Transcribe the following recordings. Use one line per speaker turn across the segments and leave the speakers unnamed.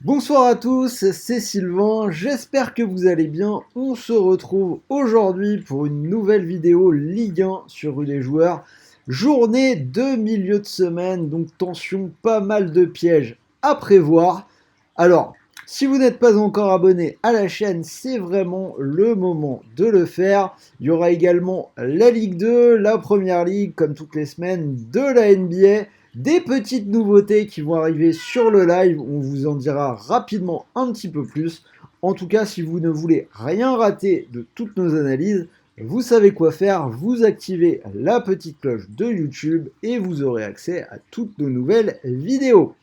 Bonsoir à tous, c'est Sylvain, j'espère que vous allez bien. On se retrouve aujourd'hui pour une nouvelle vidéo Ligue 1 sur Rue des Joueurs. Journée de milieu de semaine, donc tension, pas mal de pièges à prévoir. Alors, si vous n'êtes pas encore abonné à la chaîne, c'est vraiment le moment de le faire. Il y aura également la Ligue 2, la Première Ligue, comme toutes les semaines, de la NBA. Des petites nouveautés qui vont arriver sur le live, on vous en dira rapidement un petit peu plus. En tout cas, si vous ne voulez rien rater de toutes nos analyses, vous savez quoi faire, vous activez la petite cloche de YouTube et vous aurez accès à toutes nos nouvelles vidéos.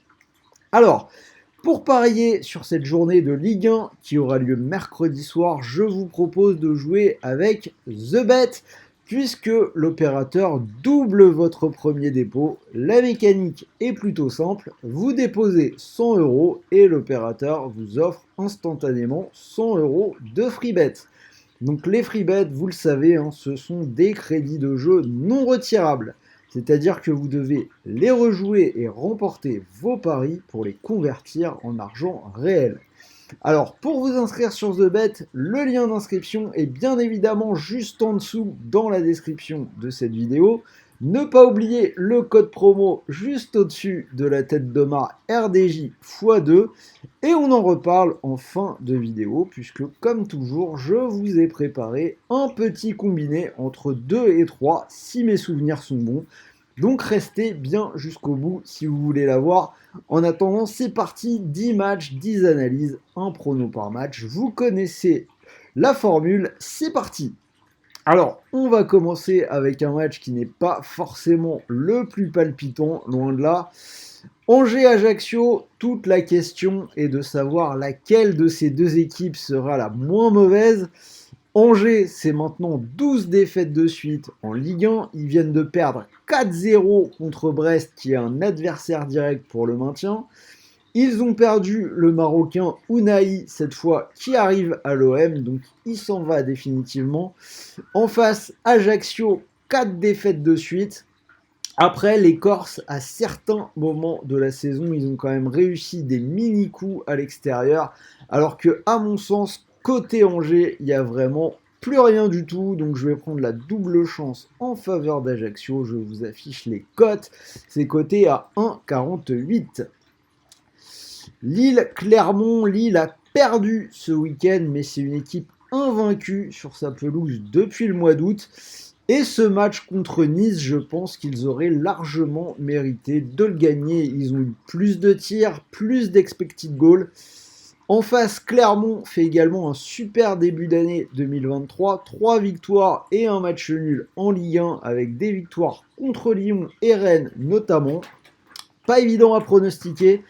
Alors, pour parier sur cette journée de Ligue 1 qui aura lieu mercredi soir, je vous propose de jouer avec TheBet puisque l'opérateur double votre premier dépôt. La mécanique est plutôt simple, vous déposez 100 € et l'opérateur vous offre instantanément 100 € de free bet. Donc les free bets, vous le savez, ce sont des crédits de jeu non retirables. C'est-à-dire que vous devez les rejouer et remporter vos paris pour les convertir en argent réel. Alors, pour vous inscrire sur TheBet, le lien d'inscription est bien évidemment juste en dessous dans la description de cette vidéo. Ne pas oublier le code promo juste au-dessus de la tête de mât RDJ x2. Et on en reparle en fin de vidéo, puisque comme toujours, je vous ai préparé un petit combiné entre 2 et 3, si mes souvenirs sont bons. Donc restez bien jusqu'au bout si vous voulez l'avoir. En attendant, c'est parti, 10 matchs, 10 analyses, un prono par match. Vous connaissez la formule, c'est parti. Alors, on va commencer avec un match qui n'est pas forcément le plus palpitant, loin de là. Angers-Ajaccio, toute la question est de savoir laquelle de ces deux équipes sera la moins mauvaise. Angers, c'est maintenant 12 défaites de suite en Ligue 1. Ils viennent de perdre 4-0 contre Brest, qui est un adversaire direct pour le maintien. Ils ont perdu le Marocain Ounahi, cette fois, qui arrive à l'OM, donc il s'en va définitivement. En face, Ajaccio, 4 défaites de suite. Après, les Corses, à certains moments de la saison, ils ont quand même réussi des mini-coups à l'extérieur, alors que, à mon sens, côté Angers, il n'y a vraiment plus rien du tout, donc je vais prendre la double chance en faveur d'Ajaccio. Je vous affiche les cotes, c'est coté à 1,48. Lille-Clermont, Lille a perdu ce week-end, mais c'est une équipe invaincue sur sa pelouse depuis le mois d'août. Et ce match contre Nice, je pense qu'ils auraient largement mérité de le gagner. Ils ont eu plus de tirs, plus d'expected goals. En face, Clermont fait également un super début d'année 2023. 3 victoires et un match nul en Ligue 1 avec des victoires contre Lyon et Rennes notamment. Pas évident à pronostiquer.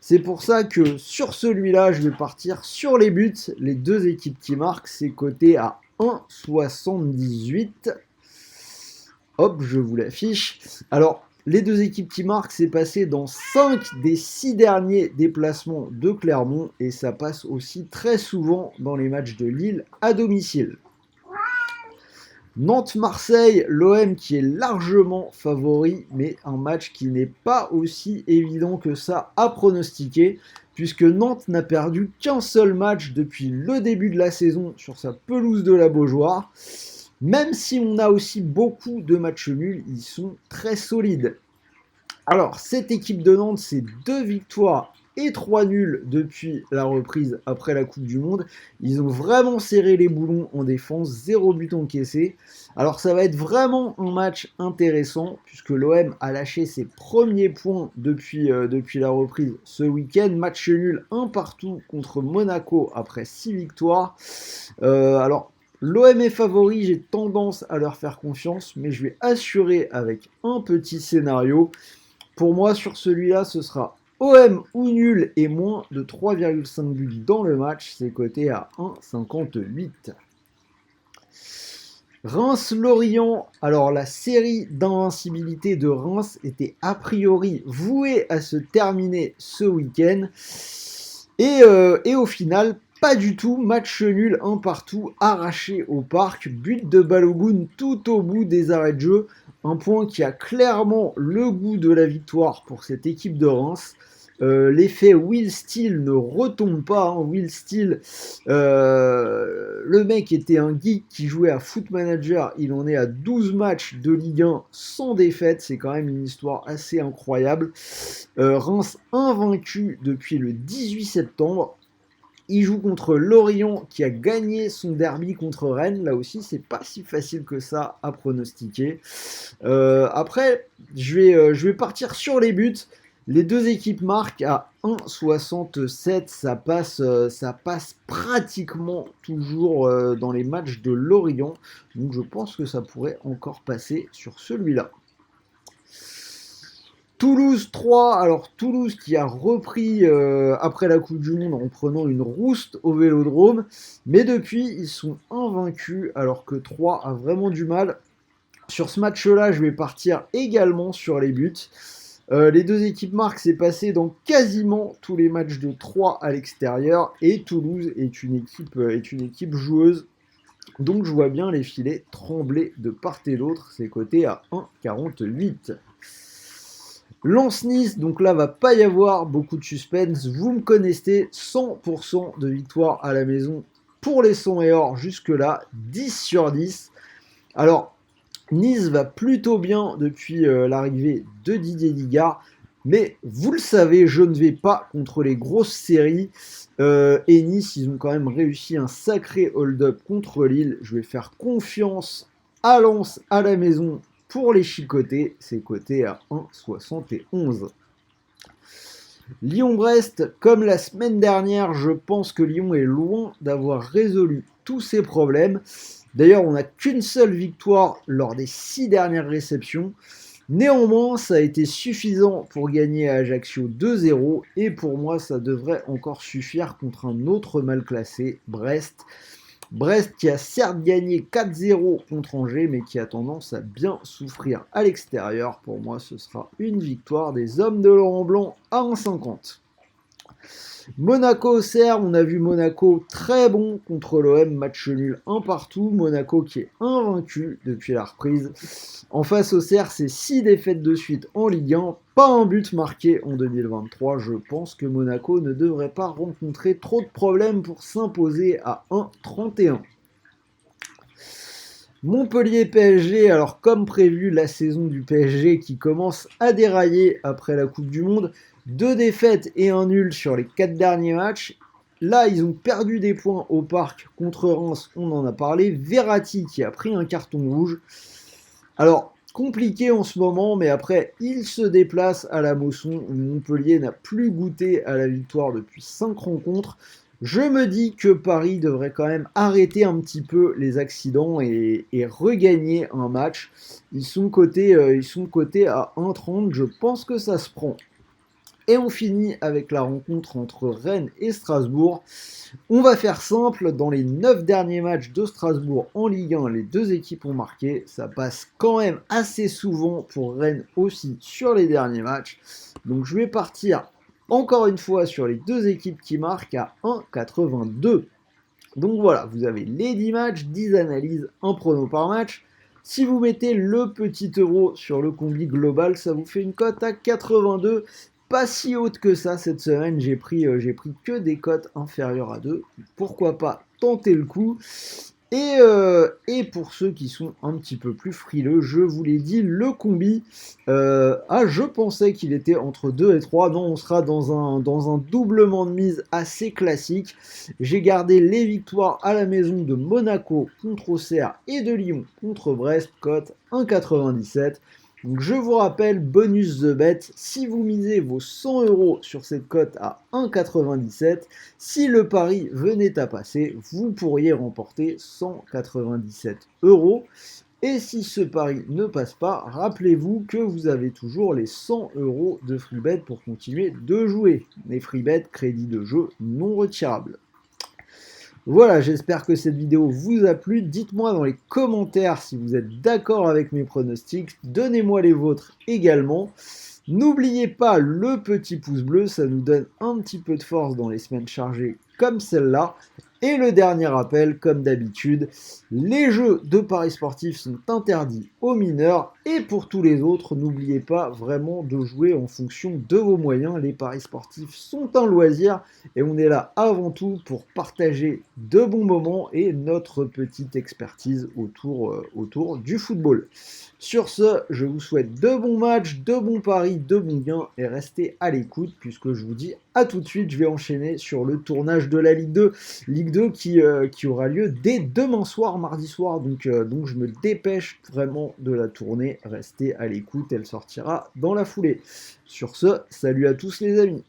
C'est pour ça que sur celui-là, je vais partir sur les buts. Les deux équipes qui marquent, c'est coté à 1,78. Hop, je vous l'affiche. Alors, les deux équipes qui marquent, c'est passé dans 5 des 6 derniers déplacements de Clermont. Et ça passe aussi très souvent dans les matchs de Lille à domicile. Nantes-Marseille, l'OM qui est largement favori, mais un match qui n'est pas aussi évident que ça à pronostiquer, puisque Nantes n'a perdu qu'un seul match depuis le début de la saison sur sa pelouse de la Beaujoire. Même si on a aussi beaucoup de matchs nuls, ils sont très solides. Alors, cette équipe de Nantes, c'est 2 victoires et 3 nuls depuis la reprise après la Coupe du Monde. Ils ont vraiment serré les boulons en défense, 0 but encaissé. Alors ça va être vraiment un match intéressant puisque l'OM a lâché ses premiers points depuis la reprise ce week-end. Match nul 1 partout contre Monaco après 6 victoires. Alors l'OM est favori, j'ai tendance à leur faire confiance, mais je vais assurer avec un petit scénario. Pour moi, sur celui-là, ce sera OM ou nul et moins de 3,5 buts dans le match. C'est coté à 1,58. Reims-Lorient. Alors, la série d'invincibilité de Reims était a priori vouée à se terminer ce week-end. Et au final, pas du tout. Match nul, un partout, arraché au parc. But de Balogun tout au bout des arrêts de jeu. Un point qui a clairement le goût de la victoire pour cette équipe de Reims. L'effet Will Steele ne retombe pas. Hein. Will Steele, le mec était un geek qui jouait à Foot Manager. Il en est à 12 matchs de Ligue 1 sans défaite. C'est quand même une histoire assez incroyable. Reims invaincu depuis le 18 septembre. Il joue contre Lorient qui a gagné son derby contre Rennes. Là aussi, c'est pas si facile que ça à pronostiquer. Après, je vais partir sur les buts. Les deux équipes marquent à 1,67. Ça passe pratiquement toujours dans les matchs de Lorient. Donc je pense que ça pourrait encore passer sur celui-là. Toulouse 3, alors Toulouse qui a repris après la Coupe du Monde en prenant une rouste au Vélodrome, mais depuis ils sont invaincus alors que 3 a vraiment du mal. Sur ce match-là, je vais partir également sur les buts. Les deux équipes marquent, c'est passé dans quasiment tous les matchs de 3 à l'extérieur et Toulouse est une équipe joueuse. Donc je vois bien les filets trembler de part et d'autre, c'est coté à 1,48. Lens-Nice, donc là va pas y avoir beaucoup de suspense, vous me connaissez, 100% de victoire à la maison pour les 100 et or jusque là, 10 sur 10. Alors, Nice va plutôt bien depuis l'arrivée de Didier Digard, mais vous le savez, je ne vais pas contre les grosses séries, et Nice, ils ont quand même réussi un sacré hold-up contre Lille. Je vais faire confiance à Lens à la maison. Pour les chicotés, c'est coté à 1,71. Lyon-Brest, comme la semaine dernière, je pense que Lyon est loin d'avoir résolu tous ses problèmes. D'ailleurs, on n'a qu'une seule victoire lors des 6 dernières réceptions. Néanmoins, ça a été suffisant pour gagner à Ajaccio 2-0. Et pour moi, ça devrait encore suffire contre un autre mal classé, Brest. Brest qui a certes gagné 4-0 contre Angers, mais qui a tendance à bien souffrir à l'extérieur. Pour moi, ce sera une victoire des hommes de Laurent Blanc à 1,50. Monaco-Auxerre, on a vu Monaco très bon contre l'OM, match nul 1 partout. Monaco qui est invaincu depuis la reprise. En face Auxerre, c'est 6 défaites de suite en Ligue 1, pas un but marqué en 2023. Je pense que Monaco ne devrait pas rencontrer trop de problèmes pour s'imposer à 1,31. Montpellier-PSG, alors comme prévu, la saison du PSG qui commence à dérailler après la Coupe du Monde. 2 défaites et un nul sur les 4 derniers matchs. Là, ils ont perdu des points au parc contre Reims, on en a parlé. Verratti qui a pris un carton rouge. Alors, compliqué en ce moment, mais après, il se déplace à la Mosson où Montpellier n'a plus goûté à la victoire depuis 5 rencontres. Je me dis que Paris devrait quand même arrêter un petit peu les accidents et regagner un match. Ils sont cotés à 1,30, je pense que ça se prend. Et on finit avec la rencontre entre Rennes et Strasbourg. On va faire simple, dans les 9 derniers matchs de Strasbourg en Ligue 1, les deux équipes ont marqué. Ça passe quand même assez souvent pour Rennes aussi sur les derniers matchs. Donc je vais partir encore une fois sur les deux équipes qui marquent à 1,82. Donc voilà, vous avez les 10 matchs, 10 analyses, un prono par match. Si vous mettez le petit euro sur le combi global, ça vous fait une cote à 82. Pas si haute que ça cette semaine, j'ai pris que des cotes inférieures à 2. Pourquoi pas tenter le coup. Et pour ceux qui sont un petit peu plus frileux, je vous l'ai dit, le combi, je pensais qu'il était entre 2 et 3. Non, on sera dans un doublement de mise assez classique. J'ai gardé les victoires à la maison de Monaco contre Auxerre et de Lyon contre Brest, cote 1,97. Donc je vous rappelle, bonus the bet, si vous misez vos 100 € sur cette cote à 1,97, si le pari venait à passer, vous pourriez remporter 197 €. Et si ce pari ne passe pas, rappelez-vous que vous avez toujours les 100 € de free bet pour continuer de jouer. Les free bet, crédits de jeu non retirables. Voilà, j'espère que cette vidéo vous a plu. Dites-moi dans les commentaires si vous êtes d'accord avec mes pronostics. Donnez-moi les vôtres également. N'oubliez pas le petit pouce bleu, ça nous donne un petit peu de force dans les semaines chargées comme celle-là. Et le dernier rappel, comme d'habitude, les jeux de paris sportifs sont interdits aux mineurs et pour tous les autres, n'oubliez pas vraiment de jouer en fonction de vos moyens. Les paris sportifs sont un loisir et on est là avant tout pour partager de bons moments et notre petite expertise autour du football. Sur ce, je vous souhaite de bons matchs, de bons paris, de bons gains et restez à l'écoute puisque je vous dis à tout de suite. Je vais enchaîner sur le tournage de la Ligue 2 qui aura lieu dès demain soir, mardi soir. Donc je me dépêche vraiment de la tourner. Restez à l'écoute, elle sortira dans la foulée. Sur ce, salut à tous les amis.